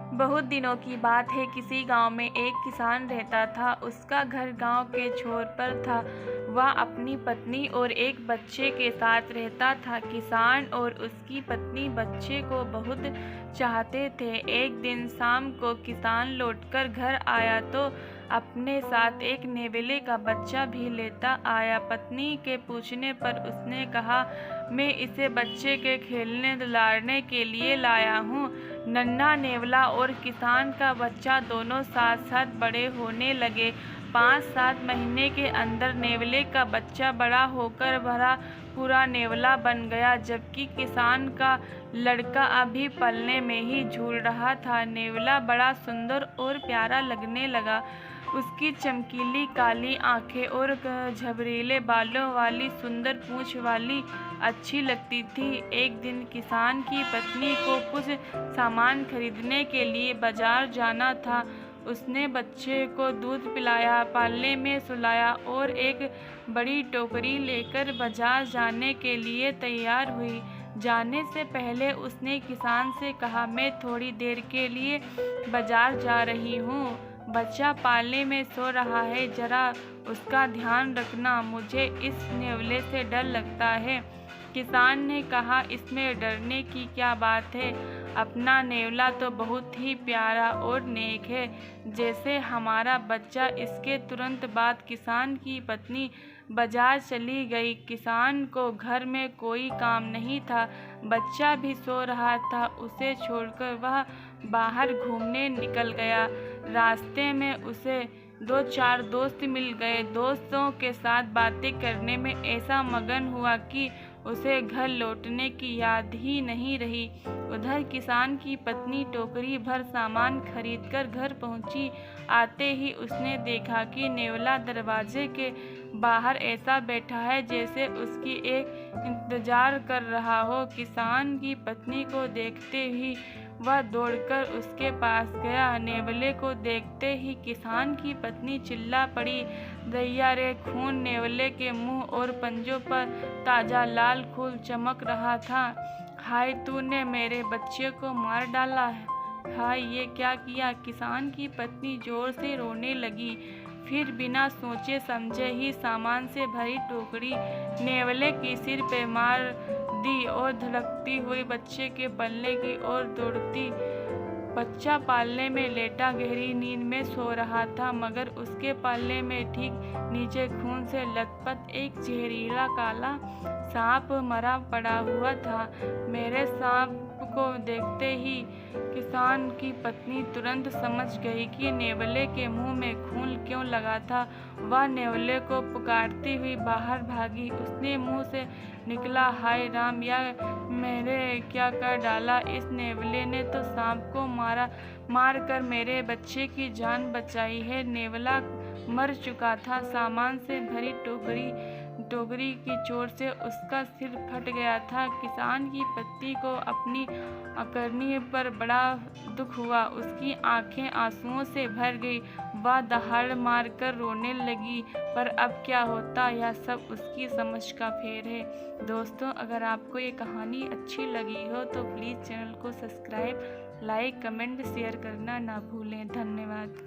बहुत दिनों की बात है। किसी गांव में एक किसान रहता था। उसका घर गांव के छोर पर था। वह अपनी पत्नी और एक बच्चे के साथ रहता था। किसान और उसकी पत्नी बच्चे को बहुत चाहते थे। एक दिन शाम को किसान लौटकर घर आया तो अपने साथ एक नेवले का बच्चा भी लेता आया। पत्नी के पूछने पर उसने कहा, मैं इसे बच्चे के खेलने दुलारने के लिए लाया हूँ। नन्हा नेवला और किसान का बच्चा दोनों साथ साथ बड़े होने लगे। 5-7 महीने के अंदर नेवले का बच्चा बड़ा होकर भरा पूरा नेवला बन गया, जबकि किसान का लड़का अभी पलने में ही झूल रहा था। नेवला बड़ा सुंदर और प्यारा लगने लगा। उसकी चमकीली काली आंखें और झबरीले बालों वाली सुंदर पूंछ वाली अच्छी लगती थी। एक दिन किसान की पत्नी को कुछ सामान खरीदने के लिए बाजार जाना था। उसने बच्चे को दूध पिलाया, पालने में सुलाया और एक बड़ी टोकरी लेकर बाजार जाने के लिए तैयार हुई। जाने से पहले उसने किसान से कहा, मैं थोड़ी देर के लिए बाजार जा रही हूँ। बच्चा पालने में सो रहा है, जरा उसका ध्यान रखना। मुझे इस नेवले से डर लगता है। किसान ने कहा, इसमें डरने की क्या बात है? अपना नेवला तो बहुत ही प्यारा और नेक है, जैसे हमारा बच्चा। इसके तुरंत बाद किसान की पत्नी बाजार चली गई। किसान को घर में कोई काम नहीं था। बच्चा भी सो रहा था। उसे छोड़कर वह बाहर घूमने निकल गया। रास्ते में उसे 2-4 दोस्त मिल गए। दोस्तों के साथ बातें करने में ऐसा मगन हुआ कि उसे घर लौटने की याद ही नहीं रही। उधर किसान की पत्नी टोकरी भर सामान खरीदकर घर पहुंची। आते ही उसने देखा कि नेवला दरवाजे के बाहर ऐसा बैठा है जैसे उसकी एक इंतजार कर रहा हो। किसान की पत्नी को देखते ही वह दौड़कर उसके पास गया। नेवले को देखते ही किसान की पत्नी चिल्ला पड़ी, दैया रे खून! नेवले के मुंह और पंजों पर ताजा लाल खून चमक रहा था। हाय, तूने मेरे बच्चे को मार डाला है। हाय, ये क्या किया? किसान की पत्नी जोर से रोने लगी। फिर बिना सोचे समझे ही सामान से भरी टोकरी नेवले के सिर पे मार दी और धड़कती हुई बच्चे के पलने की ओर दौड़ती। बच्चा पालने में लेटा गहरी नींद में सो रहा था, मगर उसके पालने में ठीक नीचे खून से लथपथ एक जहरीला काला सांप मरा पड़ा हुआ था। मेरे सांप को देखते ही किसान की पत्नी तुरंत समझ गई कि नेवले के मुंह में खून क्यों लगा था। वह नेवले को पुकारती हुई बाहर भागी। उसने मुंह से निकला, हाय राम, या मैंने क्या कर डाला? इस नेवले ने तो सांप को मार कर मेरे बच्चे की जान बचाई है। नेवला मर चुका था। सामान से भरी टोकरी की चोट से उसका सिर फट गया था। किसान की पत्नी को अपनी अकरनी पर बड़ा दुख हुआ। उसकी आंखें आंसुओं से भर गई। वह दहाड़ मार कर रोने लगी। पर अब क्या होता, यह सब उसकी समझ का फेर है। दोस्तों, अगर आपको ये कहानी अच्छी लगी हो तो प्लीज़ चैनल को सब्सक्राइब, लाइक, कमेंट, शेयर करना ना भूलें। धन्यवाद।